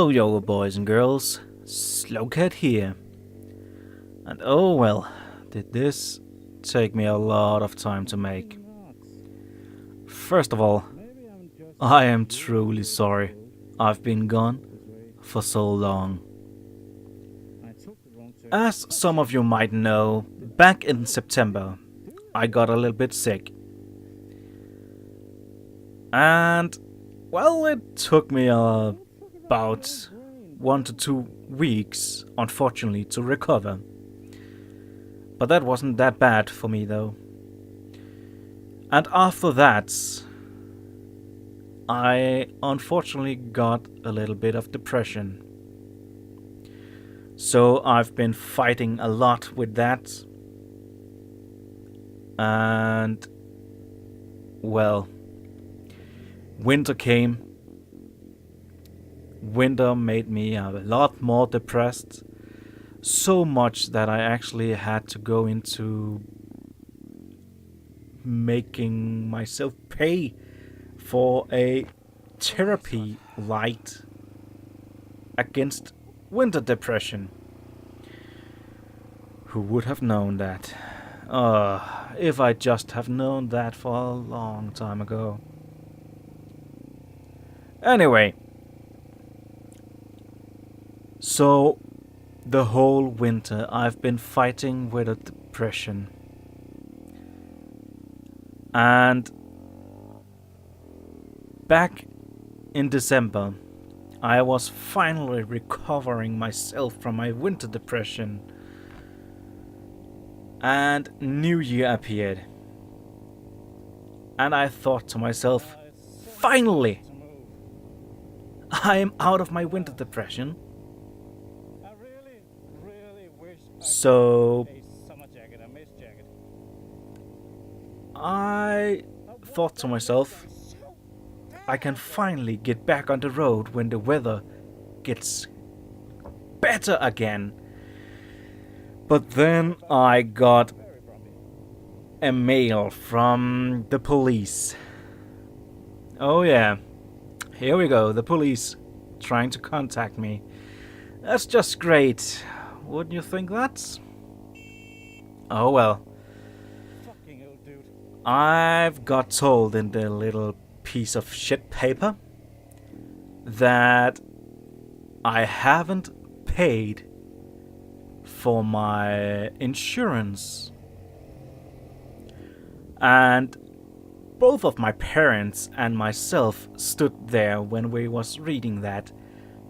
Hello, yoga boys and girls. SlowCat here. And oh well, did this take me a lot of time to make. First of all, I am truly sorry I've been gone for so long. As some of you might know, back in September, I got a little bit sick. And, well, it took me about 1 to 2 weeks, unfortunately, to recover. But that wasn't that bad for me, though. And after that, I unfortunately got a little bit of depression. So I've been fighting a lot with that. And, well, winter came. Winter made me a lot more depressed. So much that I actually had to go into making myself pay for a therapy light against winter depression. Who would have known that? If I just have known that for a long time ago. Anyway. So, the whole winter I've been fighting with a depression. And back in December, I was finally recovering myself from my winter depression. And New Year appeared. And I thought to myself, finally! I am out of my winter depression. So I thought to myself, I can finally get back on the road when the weather gets better again. But then I got a mail from the police. Oh yeah, here we go, the police trying to contact me. That's just great. Wouldn't you think that? Oh well. I've got told in the little piece of shit paper that I haven't paid for my insurance. And both of my parents and myself stood there when we was reading that.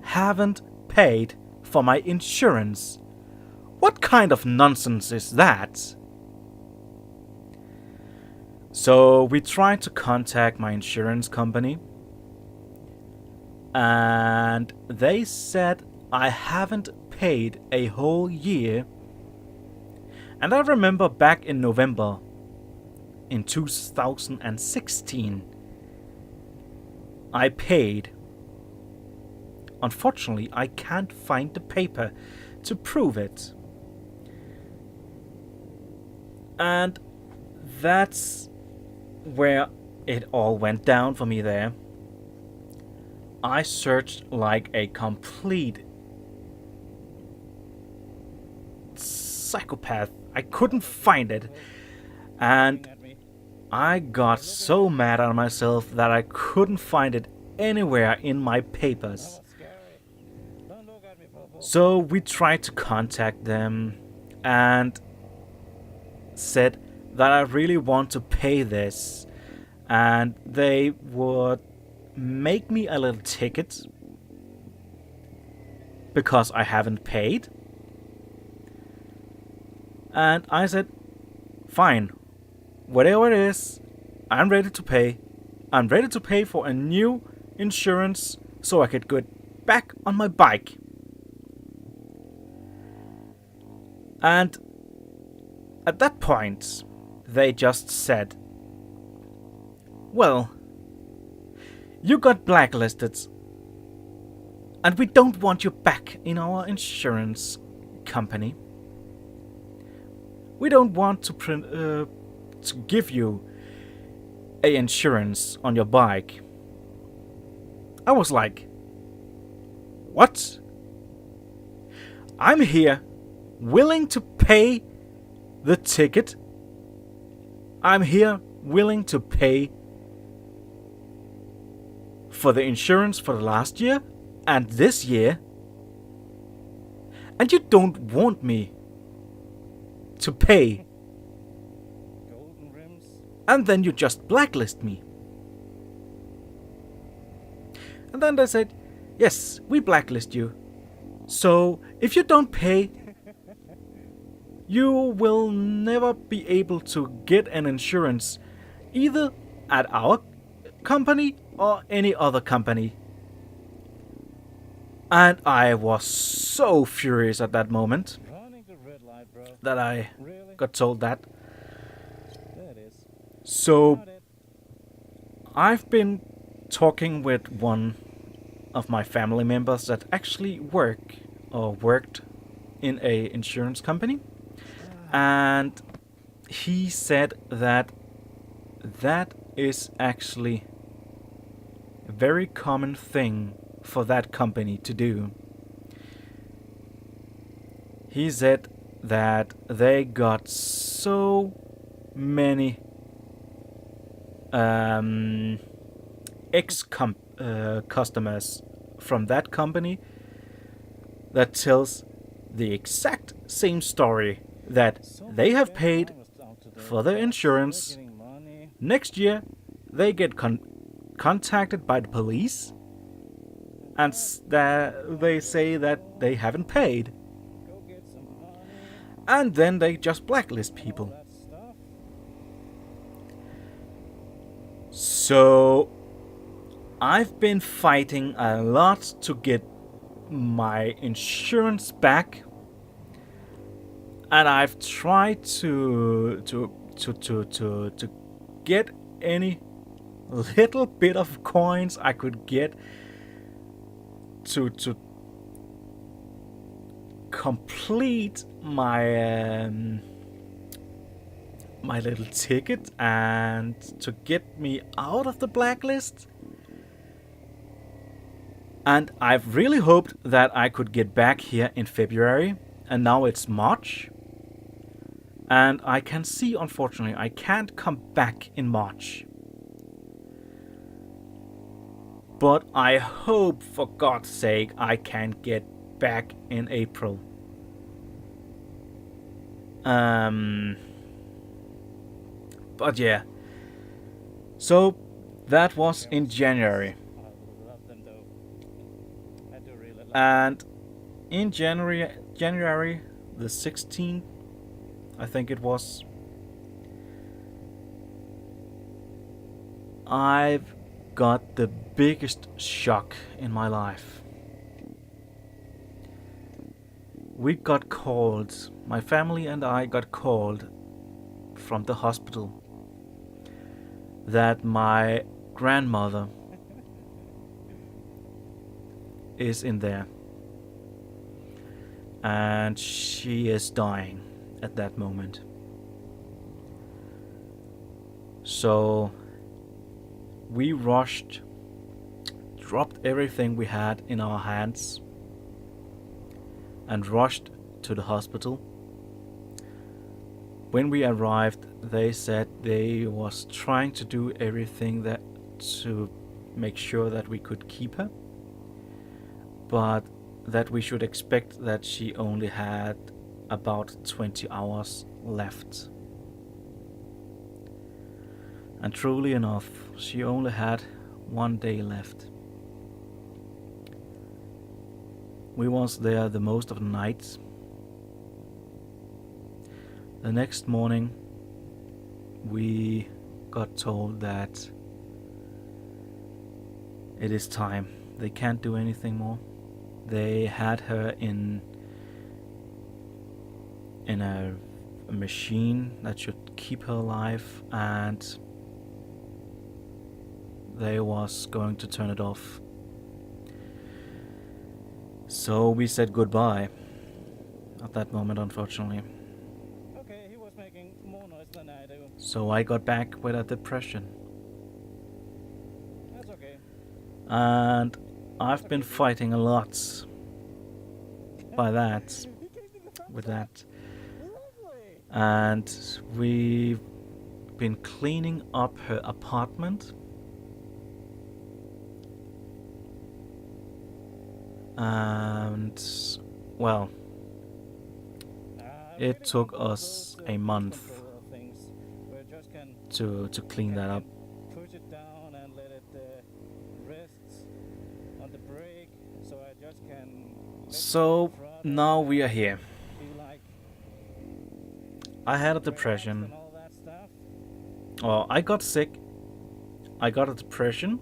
Haven't paid for my insurance. What kind of nonsense is that? So we tried to contact my insurance company. And they said I haven't paid a whole year. And I remember back in November in 2016, I paid. Unfortunately, I can't find the paper to prove it. And that's where it all went down for me there. I searched like a complete psychopath. I couldn't find it. And I got so mad at myself that I couldn't find it anywhere in my papers. So we tried to contact them and said that I really want to pay this, and they would make me a little ticket because I haven't paid. And I said, fine, whatever it is, I'm ready to pay. I'm ready to pay for a new insurance so I could get back on my bike. And at that point, they just said, well, you got blacklisted and we don't want you back in our insurance company. We don't want to give you a insurance on your bike. I was like, What? I'm here, willing to pay the ticket. I'm here willing to pay for the insurance for the last year and this year. And you don't want me to pay. Golden rims. And then you just blacklist me. And then they said, yes, we blacklist you. So if you don't pay, you will never be able to get an insurance either at our company or any other company. And I was so furious at that moment Running the red light, bro. that I Really? got told that. That is. So Got it. I've been talking with one of my family members that actually worked in a insurance company, and he said that that is actually a very common thing for that company to do. He said that they got so many customers from that company that tells the exact same story, that they have paid for their insurance. Next year they get contacted by the police and they say that they haven't paid, and then they just blacklist people. So I've been fighting a lot to get my insurance back, and I've tried to get any little bit of coins I could get to complete my my little ticket and to get me out of the blacklist. And I've really hoped that I could get back here in February, and now it's March. And I can see, unfortunately, I can't come back in March. But I hope, for God's sake, I can get back in April. But yeah. So that was in January. And in January the 16th, I think it was, I've got the biggest shock in my life. We got called, my family and I got called from the hospital that my grandmother is in there and she is dying at that moment. So we rushed, dropped everything we had in our hands and rushed to the hospital. When we arrived, they said they was trying to do everything that to make sure that we could keep her, but that we should expect that she only had about 20 hours left. And truly enough, she only had 1 day left. We was there the most of the night. The next morning, we got told that it is time. They can't do anything more. They had her in a machine that should keep her alive, and they was going to turn it off. So we said goodbye at that moment, unfortunately. Okay, he was making more noise than I do. So I got back with a depression. That's okay. And I've been fighting a lot with that. And we've been cleaning up her apartment. And, well, it took us a month to clean that up. Push it down and let it rest on the brake, so I just can. So now we are here. I had a depression. Oh, I got sick. I got a depression.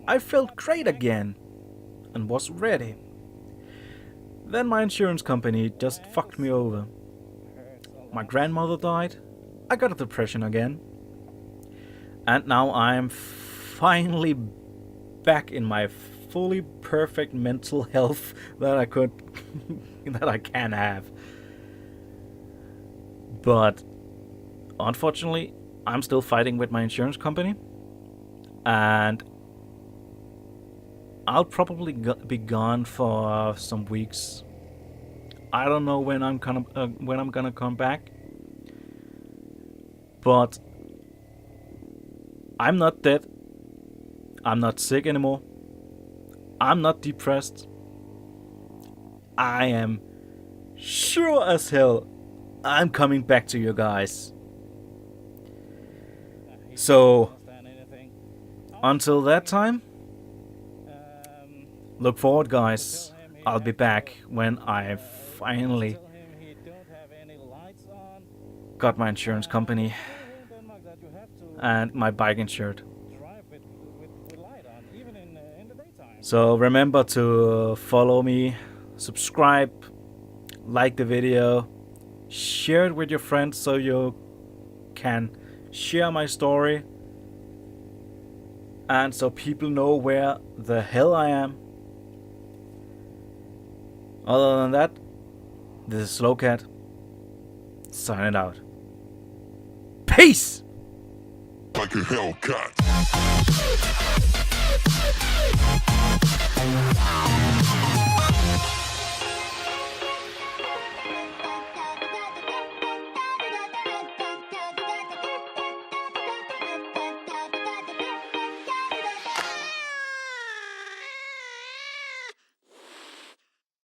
I felt great again and was ready. Then my insurance company just fucked me over. My grandmother died. I got a depression again. And now I'm finally back in my fully perfect mental health that I could that I can have. But unfortunately, I'm still fighting with my insurance company, and I'll probably be gone for some weeks. I don't know when I'm gonna come back, but I'm not dead. I'm not sick anymore. I'm not depressed. I am sure as hell I'm coming back to you guys. So, until that time, look forward, guys. I'll be back when I finally got my insurance company and my bike insured. So remember to follow me, subscribe, like the video, share it with your friends so you can share my story and so people know where the hell I am. Other than that, this is SlowCat signing out. Peace! Like a Hellcat.